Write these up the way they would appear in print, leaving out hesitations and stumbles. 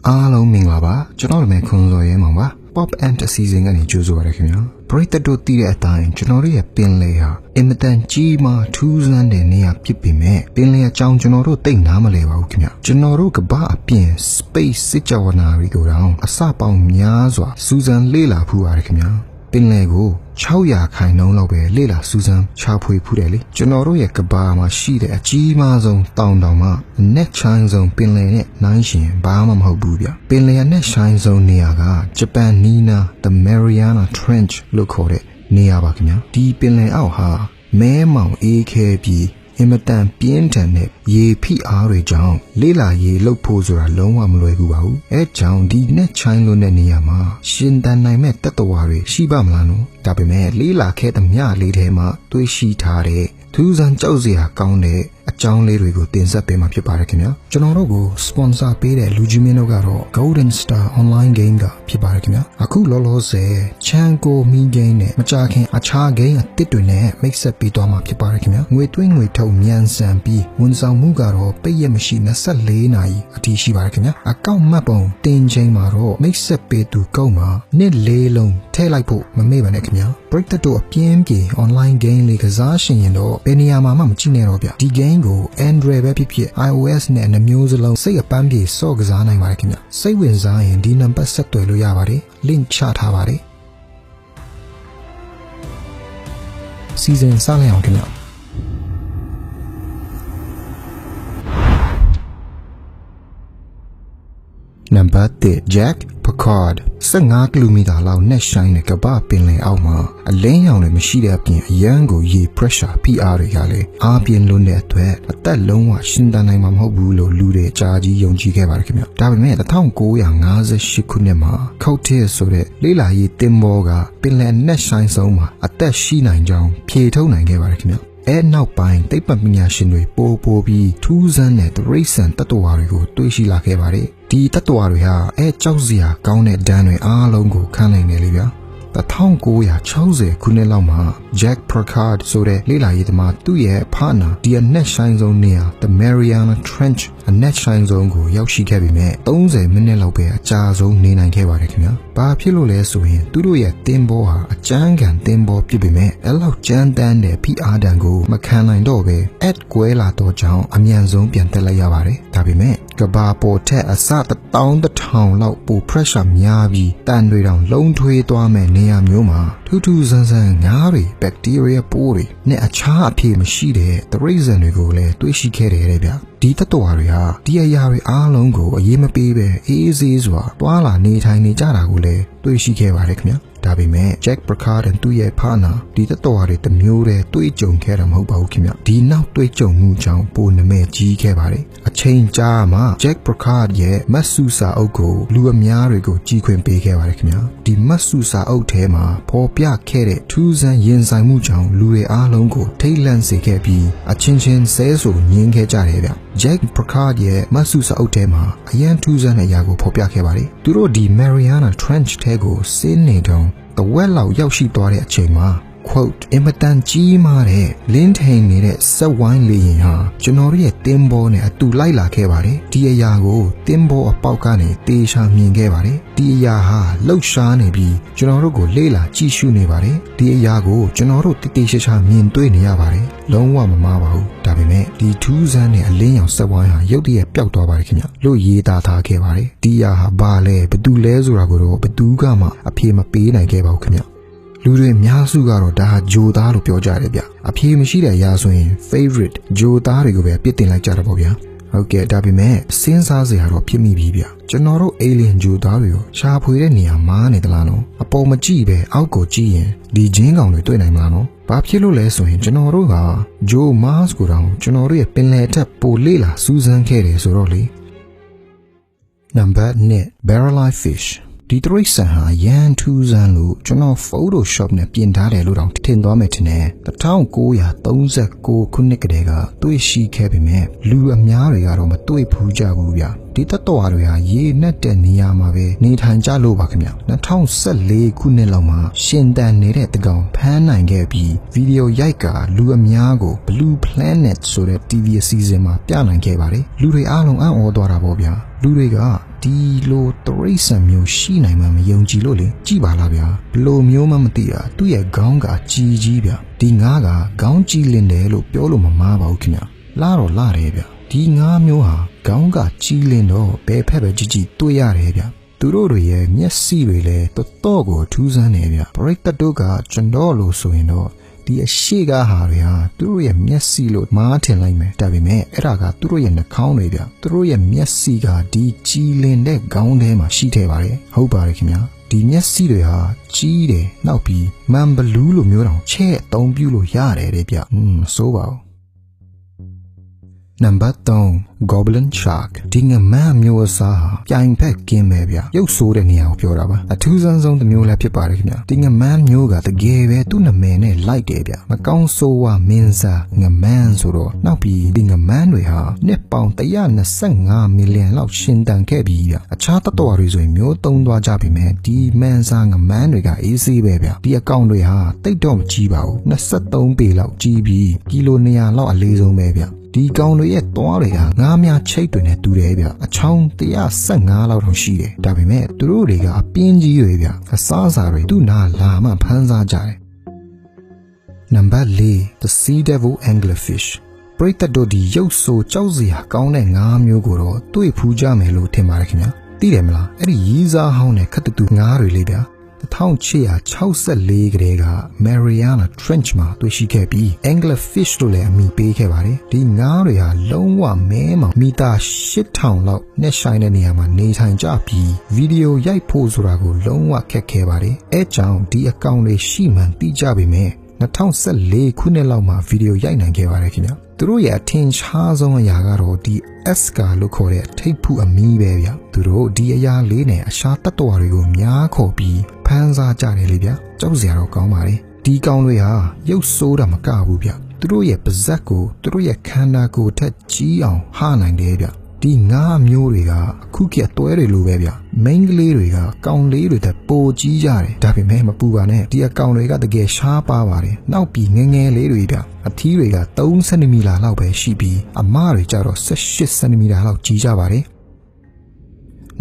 အားလုံးမင်္ဂလာပါကျွန်တော်လည်းခွန်စော်ရဲမောင်ပါ Pop and အစီအစဉ်ကနေကြိုဆိုပါရခင်ဗျာပရိသတ်တို့သိတဲ့အတိုင်းကျွန်တော်တို့ရဲ့ပင်လယ်ဟာအင်မတန်ကြီးမားထူးဆန်းတဲ့နေရာဖြစ်ပေမဲ့ပင်လယ်အကြောင်းကျွန်တော်တို့သိနားမလည်ပါဘူးခင်ဗျာကျွန်တော်တို့ကမ္ဘာအပြင် space စစ်ကြောနာတွေကိုတောင်အစပေါင်းများစွာစူးစမ်းလေ့လာဖူးပါတယ်ခင်ဗျာပင်လယ်ကို600ခိုင်နှုန်းလောက်ပဲလေ့လာစူးစမ်းချဖွေဖူးတယ်လေကျွန်တော်တို့ရဲ့ကမ္ဘာမှာရှိတဲ့အကြီးမားဆုံးတောင်မှာအနက်ချိုင်းဆုံးပင်လယ်နဲ့နှိုင်းယှဉ်ဘာမှမဟုတ်ဘူးဗျပင်လယ်အနက်ချိုင်းဆုံးနေရာကဂျပန်နီးနား The Mariana Trench လို့ခေါ်တဲ့နေရာပါခင်ဗျာဒီပင်လယ်အောက်ဟာမဲမောင်အေးခဲပြီးအင်မတန်ပြင်းထန်တဲ့ရေဖိအားတွေကြောင့်လေလာရေလှုပ်ဖို့ဆိုတာလုံးဝမလွယ်ကူပါဘူးအဲကြောင့်ဒီနဲ့ချိုင်းလို့တဲ့နေရာမှာရှင်တန်နိုင်မဲ့တတဝါတွေရှိပါမလားနော်ဒါပေမဲ့လေလာခဲ့သမျှလေးထဲမှာတွေးရှိထားတဲ့ထူးဆန်းကြောက်စရာကောင်းတဲ့အကြောင်းလေးတွေကိုတင်ဆက်ပေးမှာဖြစ်ပါတယ်ခင်ဗျာကျွန်တော်တို့ကို sponsor ပေးတဲ့လူကြီးမင်းတို့ကတော့ Golden Star Online Game ကဖြစ်ပါတယ်ခင်ဗျာအခုလောလောဆယ်ချန်ကိုမီ game နဲ့မကြခင်အခြား game အသစ်တွေနဲ့ mix up ပေးသွားမှာဖြစ်ပါတယ်ခင်ဗျာငွေသွင်းငွေထုတ်မြန်ဆန်ပြီးဝန်ဆောင်မှုကတော့ပိတ်ရက်မရှိ24နာရီအထိရှိပါတယ်ခင်ဗျာအကောင့်မှတ်ပုံတင်ချိန်မှာတော့ mix up ပေးသူကုန်းမှာနှစ်လေးလုံးထည့်လိုက်ဖို့မမေ့ပါနဲ့ခင်ဗျာ break တို့အပြင်းပြေ online game လေးကစားရှင်ရင်တော့ဘယ်နေရာမှာမှမကြည့်နဲ့တော့ဗျဒီ game ကို Android ပဲဖြစ်ဖြစ် iOS နဲ့နှမျိုးစလုံးစိတ်အပန်းပြေစော့ကစားနိုင်ပါတယ်ခင်ဗျစိတ်ဝင်စားရင်ဒီနံပါတ်ဆက်သွယ်လို့ရပါတယ် link ချထားပါတယ်စီစဉ်စလိုက်အောင်ခင်ဗျနံပါတ်1 Jack Picard 15 ကီလိုမီတာလောက်နဲ့ဆိုင်တဲ့ကမ္ဘာပင်လယ်အောက်မှာအလင်းရောင်တွေမရှိတဲ့အပြင်အရန်ကိုရေ pressure ဖိအားတွေကလည်းအားပြင်းလွန်းတဲ့အတွက်အသက်လုံးဝရှင်းတန်နိုင်မှာမဟုတ်ဘူးလို့လူတွေအကြာကြီးယုံကြည်ခဲ့ပါတယ်ခင်ဗျဒါပေမဲ့1958ခုနှစ်မှာခောက်တဲ့ဆိုတဲ့လေးလာရေးတင်မောကပင်လယ်နဲ့ဆိုင်ဆုံးမှာအသက်ရှိနိုင်ကြောင်းဖြေထုတ်နိုင်ခဲ့ပါတယ်ခင်ဗျအဲနောက်ပိုင်းသိပ္ပံပညာရှင်တွေပို့ပြီးထူးဆန်းတဲ့တရိတ်ဆန်တတ္တဝါတွေကိုတွေ့ရှိလာခဲ့ပါတယ်ဒီတတ္တဝါတွေဟာကြောက်စရာကောင်းတဲ့ဒဏ်တွေအားလုံးကိုခံနိုင်တယ်လေဗျာ1960ခုနှစ်လောက်မှာ Jack Picard ဆိုတဲ့လေ့လာရေးသမားသူ့ရဲ့ဖာနာဒီအနက်ဆိုင်ဆုံးနေရာ The Mariana Trench အနက်ဆိုင်ဆုံးကိုရောက်ရှိခဲ့ပြီမဲ့30မိနစ်လောက်ပဲအကြာဆုံးနေနိုင်ခဲ့ပါတယ်ခင်ဗျာဘာဖြစ်လို့လဲဆိုရင်သူတို့ရဲ့တင်ဘောဟာအကျန်းကန်တင်ဘောဖြစ်ပေမဲ့အဲ့လောက်ကြမ်းတမ်းတဲ့ဖိအားဒဏ်ကိုမခံနိုင်တော့ပဲကွဲလာတော့ကြောင်းအမြန်ဆုံးပြန်တက်လိုက်ရပါတယ်ဒါပေမဲ့ကဘာပေါ်ထက်အစ1000လောက်ပို pressure များပြီးတန်တွေတောင်လုံးထွေးသွားမဲ့နေရာမျိုးမှာထူးထူးဆန်းဆန်းငါးတွေ bacteria ပိုးတွေနဲ့အခြားအဖြစ်မရှိတဲ့တရိတ်ဆန်တွေကိုလည်းတွေ့ရှိခဲ့တယ်တဲ့ဗျဒီတတ္တဝါတွေဟာဒီအရာတွေအားလုံးကိုအရေးမပေးပဲအေးအေးဆေးစွာတွာလာနေထိုင်နေကြတာကိုလည်းတွေ့ရှိခဲ့ပါတယ်ခင်ဗျဒါပေမဲ့ Jack Picard နဲ့သူ့ရဲ့ဖာနာဒီတတ္တဝါတွေတစ်မျိုးတည်းတွေ့ကြုံခဲ့တာမဟုတ်ပါဘူးခင်ဗျဒီနောက်တွေ့ကြုံမှုကြောင့်ပိုနာမည်ကြီးခဲ့ပါတယ်အချိန်ကြာမှ Jack Picard ရဲ့မတ်စုစာအုပ်ကိုလူအများတွေကိုကြီးခွင့်ပေးခဲ့ပါတယ်ခင်ဗျဒီမတ်စုစာအုပ်ထဲမှာပေါ်ပြခဲ့တဲ့ထူးဆန်းရင်ဆိုင်မှုကြောင့်လူတွေအားလုံးကိုထိတ်လန့်စေခဲ့ပြီးအချင်းချင်းဆဲဆိုညင်းခဲ့ကြတယ်ဗျ Jack Picard ရဲ့မတ်စုစာအုပ်ထဲမှာအရန်ထူးဆန်းတဲ့အရာကိုဖော်ပြခဲ့ပါတယ်သူတို့ဒီ Mariana Trench ထဲကိုဆင်းနေတော့တဝက်လောက်ရောက်ရှိသွားတဲ့အချိန်မှာ quote အင်မတန်ကြီးမားတဲ့လင်းထိန်နေတဲ့စက်ဝိုင်းလေရင်ဟာကျွန်တော်ရဲ့တင်ဘောနဲ့အတူလိုက်လာခဲ့ပါတယ်ဒီအရာကိုတင်ဘောအပေါက်ကနေတေချာမြင်ခဲ့ပါတယ်ဒီအရာဟာလှုပ်ရှားနေပြီးကျွန်တော်တို့ကိုလေ့လာကြည့်ရှုနေပါတယ်ဒီအရာကိုကျွန်တော်တို့တိတိကျကျမြင်တွေ့နေရပါတယ်လုံးဝမမှားပါဘူးဒါပေမဲ့ဒီထူးဆန်းတဲ့အလင်းရောင်စက်ဝိုင်းဟာရုတ်တရက်ပျောက်သွားပါတယ်ခင်ဗျလို့ရေးသားထားခဲ့ပါတယ်ဒီအရာဟာဘာလဲဘယ်သူလဲဆိုတာကိုတော့ဘယ်သူကမှအဖြေမပေးနိုင်ခဲ့ပါဘူးခင်ဗျလူတွေအများစုကတော့ဒါဂျိုသားလို့ပြောကြတယ်ဗျအဖြေမရှိတဲ့အရာဆိုရင် favorite ဂျိုသားတွေကိုပဲပြစ်တင်လိုက်ကြတာပေါ့ဗျာဟုတ်ကဲ့ဒါပေမဲ့စဉ်းစားစရာတော့ဖြစ်မိပြီဗျကျွန်တော်တို့ alien ဂျိုသားတွေကိုရှာဖွေတဲ့နေရာမှာနေသလားနော်အပေါ်မကြည့်ပဲအောက်ကိုကြည့်ရင်ဒီဂျင်းကောင်တွေတွေ့နိုင်မလားနော်ဘာဖြစ်လို့လဲဆိုရင်ကျွန်တော်တို့ကဂျိုမတ်စ်ကိုတောင်ကျွန်တော်တို့ရဲ့ပင်လယ်ထက်ပိုလေ့လာစူးစမ်းခဲ့တယ်ဆိုတော့လေနံပါတ်2 barrel fishဒီတရိတ်ဆန်ဟာရန်ထူးဆန်းလို့ကျွန်တော် Photoshop နဲ့ပြင်ထားတယ်လို့တောင်ထင်သွားမယ်ထင်တယ်1939ခုနှစ်ကတည်းကတွေ့ရှိခဲ့ပေမဲ့လူအများတွေကတော့မတွေ့ဘူးကြဘူးဗျဒီတတ္တဝါတွေဟာရေနက်တဲ့နေရာမှာပဲနေထိုင်ကြလို့ပါခင်ဗျ2014ခုနှစ်လောက်မှာရှင်တန်နေတဲ့တကောင်ဖမ်းနိုင်ခဲ့ပြီးဗီဒီယိုရိုက်ကလူအများကို Blue Planet ဆိုတဲ့ TV အစီအစဉ်မှာပြနိုင်ခဲ့ပါတယ်လူတွေအားလုံးအံ့ဩသွားတာပေါ့ဗျာလူတွေက ဒီလိုတရိษံမျိုးရှိနိုင်မှမယုံကြည်လို့လေကြည့်ပါလားဗျာဘလို့မျိုးမှမသိတာသူ့ရဲ့ခေါင်းကကြီးကြီးဗျဒီငါးကခေါင်းကြီးလင်းတယ်လို့ပြောလို့မမှားပါဘူးခင်ဗျလာတော့လာတယ်ဗျဒီငါးမျိုးဟာခေါင်းကကြီးလင်းတော့ဘယ်ဖက်ပဲကြည့်ကြည့်တွေ့ရတယ်ဗျသူတို့တွေရဲ့မျက်စိတွေလည်းတော်တော်ကိုထူးဆန်းနေဗျပရိသတ်တို့ကကျွန်တော်လို့ဆိုရင်တော့ဒီအရှိကဟာတွေဟာသူတို့ရဲ့မျက်စိလို့မားထင်လိုက်မယ်ဒါပေမဲ့အဲ့ဒါကသူတို့ရဲ့နှာခေါင်းတွေဗျသူတို့ရဲ့မျက်စိကဒီကြီးလင်းတဲ့ခေါင်းထဲမှာရှိခဲ့ပါတယ်ဟုတ်ပါတယ်ခင်ဗျာဒီမျက်စိတွေဟာကြီးတယ်နောက်ပြီးမန်ဘလူးလိုမျိုးတောင်ချဲ့အသုံးပြုလို့ရတယ်တဲ့ဗျဆိုပါဦးနံပါတ်3 Goblin Shark ဒီငမန်းမျိုးအစားဟာပြိုင်ဖက်ကင်းပဲဗျရုပ်ဆိုးတဲ့နေရာကိုပြောတာပါအထူးဆန်းဆုံးတစ်မျိုးလည်းဖြစ်ပါတယ်ခင်ဗျဒီငမန်းမျိုးကတကယ်ပဲသူ့နာမည်နဲ့လိုက်တယ်ဗျမကောင်းဆိုးဝါမင်းစားငမန်းဆိုတော့နောက်ပြီးဒီငမန်းတွေဟာနှစ်ပေါင်125မီလီယံလောက်ရှင်တန်ခဲ့ပြီးဗျအခြားတတ္တဝါတွေဆိုရင်မျိုးသုံးသွားကြပြီမဲ့ဒီမန်းစားငမန်းတွေကအေးဆေးပဲဗျဒီအကောင်တွေဟာတိတ်တော့မကြီးပါဘူး23ပေလောက်ကြီးပြီးကီလို200လောက်အလေးဆုံးပဲဗျဒီကောင်တွေရဲ့သွားတွေကငါးများချိတ်တွေနဲ့တူတယ်ဗျအချောင်း115လောက်တောင်ရှိတယ်ဒါပေမဲ့သူတို့တွေကအပြင်းကြီးတွေဗျအစားအစာတွေသူ့နာလာမှဖမ်းစားကြတယ်နံပါတ်4 The Sea Devil Anglerfish ပရိသတ်တို့ဒီရုပ်ဆိုးကြောက်စရာကောင်းတဲ့ငါးမျိုးကိုတော့တွေ့ဖူးကြမယ်လို့ထင်ပါတယ်ခင်ဗျာသိတယ်မလားအဲ့ဒီရီးစားဟောင်းနဲ့ခတ်တူငါးတွေလေးဗျာ1864ကလေးက Mariana Trench မှာတွေ့ရှိခဲ့ပြီး Anglerfish လို့လည်းအမည်ပေးခဲ့ပါတယ်ဒီငါးတွေဟာလုံးဝမဲမောင်မီတာ8000လောက်နဲ့ဆိုင်တဲ့နေရာမှာနေထိုင်ကြပြီးဗီဒီယိုရိုက်ဖို့ဆိုတာကိုလုံးဝခက်ခဲပါတယ်အဲကြောင့်ဒီအကောင့်တွေရှိမှန်သိကြပေမဲ့2014ခုနှစ်လောက်မှာဗီဒီယိုရိုက်နိုင်ခဲ့ပါတယ်ခင်ဗျသူတို့ရဲ့အထင်ရှားဆုံးအရာကတော့ဒီ Eska လို့ခေါ်တဲ့ထိပ်ဖူးအမီးပဲဗျသူတို့ဒီအရာလေးနဲ့အရှာတတ္တဝါတွေကိုများခေါ်ပြီးဖမ်းစားကြတယ်လေဗျကြောက်စရာတော့ကောင်းပါတယ်ဒီကောင်တွေဟာရုပ်ဆိုးတာမကဘူးဗျသူတို့ရဲ့ပါးစပ်ကိုသူတို့ရဲ့ခန္ဓာကိုယ်ထက်ကြီးအောင်ဟနိုင်တယ်ဗျဒီငါးမျိုးတွေကအခုခေတ်တွဲတွေလိုပဲဗျမိန်းကလေးတွေကကောင်လေးတွေတက်ပိုကြီးကြတယ်ဒါပေမဲ့မပူပါနဲ့ဒီအကောင်တွေကတကယ်ရှားပါပါတယ်နောက်ပြီးငယ်ငယ်လေးတွေဗျအထီးတွေက3စင်တီမီတာလောက်ပဲရှိပြီးအမတွေကျတော့18စင်တီမီတာလောက်ကြီးကြပါတယ်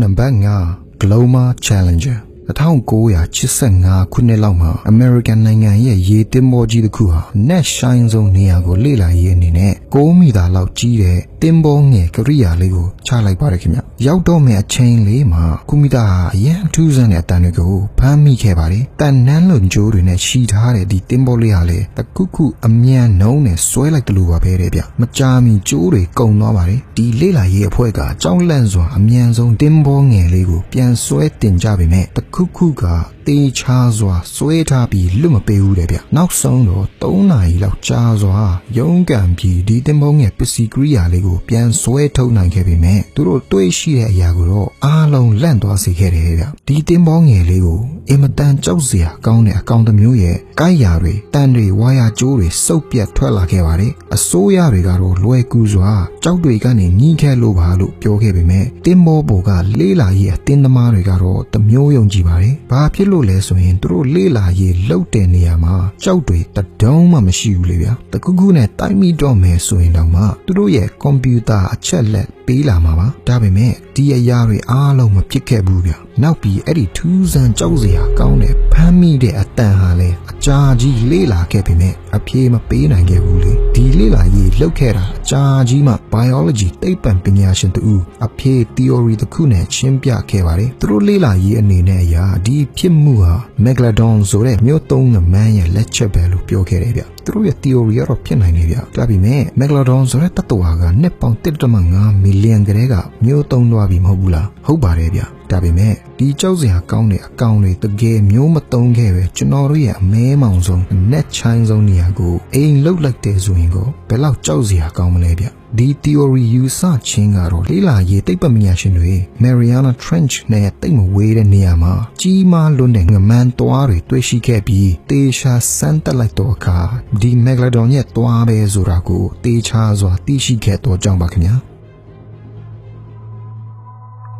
နံပါတ်5 Gloma Challenger 1985ခုနှစ်လောက်မှာ American နိုင်ငံရဲ့ရေတင်မောကြီးတစ်ခုဟာ net shine ဆုံးနေရာကိုလေ့လာရေးအနေနဲ့9မီတာလောက်ကြီးတဲ့တင်ဘောငယ်ကရိယာလေးကိုချလိုက်ပါတယ်ခင်ဗျရောက်တော့မယ့်အချိန်လေးမှာကွန်ပျူတာဟာအရင်ထူးဆန်းတဲ့အတန်တွေကိုဖမ်းမိခဲ့ပါတယ်တန်နန်းလွန်ကြိုးတွေနဲ့ရှီထားတဲ့ဒီတင်ဘောလေးဟာလေတခုခုအမြန်နှုံးနဲ့ဆွဲလိုက်တယ်လို့ပါပဲတဲ့ဗျမကြာမီကြိုးတွေကုန်သွားပါတယ်ဒီလေ့လာရေးအဖွဲ့ကကြောင်းလန့်စွာအမြန်ဆုံးတင်ဘောငယ်လေးကိုပြန်ဆွဲတင်ကြပေမဲ့တခုခုကတေးချာစွာဆွဲထားပြီးလွတ်မပေးဘူးတဲ့ဗျနောက်ဆုံးတော့3နာရီလောက်ကြာစွာရုန်းကန်ပြီးဒီတင်ဘောငယ်ပစ္စည်းကိရိယာလေးကိုပြန်ဆွဲထုတ်နိုင်ခဲ့ပေမဲ့သူတို့တွေးရှိတဲ့အရာကိုတော့အားလုံးလန့်သွားစေခဲ့တယ်ဗျဒီတင်ဘောငယ်လေးကိုအင်မတန်ကြောက်စရာကောင်းတဲ့အကောင်တစ်မျိုးရဲ့ကိုက်ရာတွေတန်တွေဝါယာကျိုးတွေစုပ်ပြတ်ထွက်လာခဲ့ပါတယ်အစိုးရတွေကတော့လွယ်ကူစွာကြောက်တွေကနေညှိခဲ့လို့ပါလို့ပြောခဲ့ပေမဲ့တင်ဘောပေါ်ကလေးလာရေးအတင်းသမားတွေကတော့တမျိုးယုံကြည်ပါတယ်ဘာဖြစ်လို့လဲဆိုရင်သူတို့လေးလာရေးလှုပ်တဲ့နေရာမှာကြောက်တွေတဒုံးမှမရှိဘူးလေဗျာတခုခုနဲ့တိုက်မိတော့မယ်ဆိုရင်တော့မှသူတို့ရဲ့ကွန်ပျူတာအချက်လက်ပေးလာမှာပါဒါပေမဲ့ဒီအရာတွေအားလုံးမဖြစ်ခဲ့ဘူးဗျနောက်ပြီးအဲ့ဒီထူးဆန်းကြောက်စရာကောင်းတဲ့ဖမ်းမိတဲ့အတန်ဟာလဲအကြာကြီးလေးလာခဲ့ပေမဲ့အပြေမပေးနိုင်ခဲ့ဘူးလေဒီလေးလာရေးလှုပ်ခဲ့တာအကြာကြီးမှ biology သိပ္ပံပညာရှင်တူအပြေ theory တစ်ခုနဲ့ရှင်းပြခဲ့ပါတယ်သူတို့လေးလာရေးအနေနဲ့အရာဒီဖြစ်မှုဟာ megalodon ဆိုတဲ့မြို့သုံးငမန်းရဲ့လက်ချက်ပဲလို့ပြောခဲ့တယ်ဗျသူတို့ရဲ့ theory ကတော့ဖြစ်နိုင်နေဗျဒါပေမဲ့ megalodon ဆိုတဲ့တတ္တဝါကနှစ်ပေါင် 1.5 မီလီယံကလေးကမြို့သုံးသွားပြီမဟုတ်ဘူးလားဟုတ်ပါတယ်ဗျဒါပေမဲ့ဒီကြောက်စရာကောင်းတဲ့အကောင်တွေတကယ်မျိုးမသုံးခဲ့ပဲကျွန်တော်တို့ရဲ့အမဲမောင်ဆုံး net ချိုင်းဆုံးနေရာကိုအိမ်လှုပ်လိုက်တဲ့ဆိုရင်ကိုဘယ်လောက်ကြောက်စရာကောင်းမလဲဗျဒီ theory ယူဆခြင်းကတော့လေးလာရေးသိပ္ပံပညာရှင်တွေ Mariana Trench နဲ့တိတ်မဝေးတဲ့နေရာမှာကြီးမားလွန်းတဲ့ငမန်းသွားတွေတွေ့ရှိခဲ့ပြီးတေချာစမ်းတက်လိုက်တော့အခါဒီ Megalodon ရဲ့သွားပဲဆိုတာကိုတေချာစွာသိရှိခဲ့တော့ကြောင်းပါခင်ဗျာ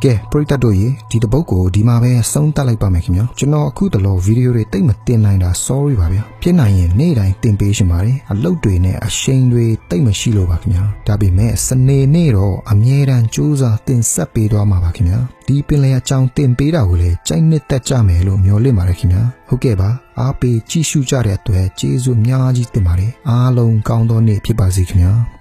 ကဲပရိသတ်တို့ရေဒီတစ်ပုတ်ကိုဒီမှာပဲဆုံးသတ်လိုက်ပါမယ်ခင်ဗျာကျွန်တော်အခုတလောဗီဒီယိုတွေတိတ်မတင်နိုင်တာ sorry ပါဗျာဖြစ်နိုင်ရင်နေ့တိုင်းတင်ပေးရှင်ပါတယ်အလုပ်တွေနဲ့အရှိန်တွေတိတ်မရှိလို့ပါခင်ဗျာဒါပေမဲ့စနေနေ့တော့အမြဲတမ်းကြိုးစားတင်ဆက်ပေးသွားမှာပါခင်ဗျာဒီပင်လယ်အကြောင်းတင်ပေးတာကိုလည်းကြိုက်နှစ်သက်ကြမယ်လို့မျှော်လင့်ပါတယ်ခင်ဗျာဟုတ်ကဲ့ပါအားပေးကြည့်ရှုကြတဲ့အတွက်ကျေးဇူးအများကြီးတင်ပါတယ်အားလုံးကောင်းသောနေ့ဖြစ်ပါစေခင်ဗျာ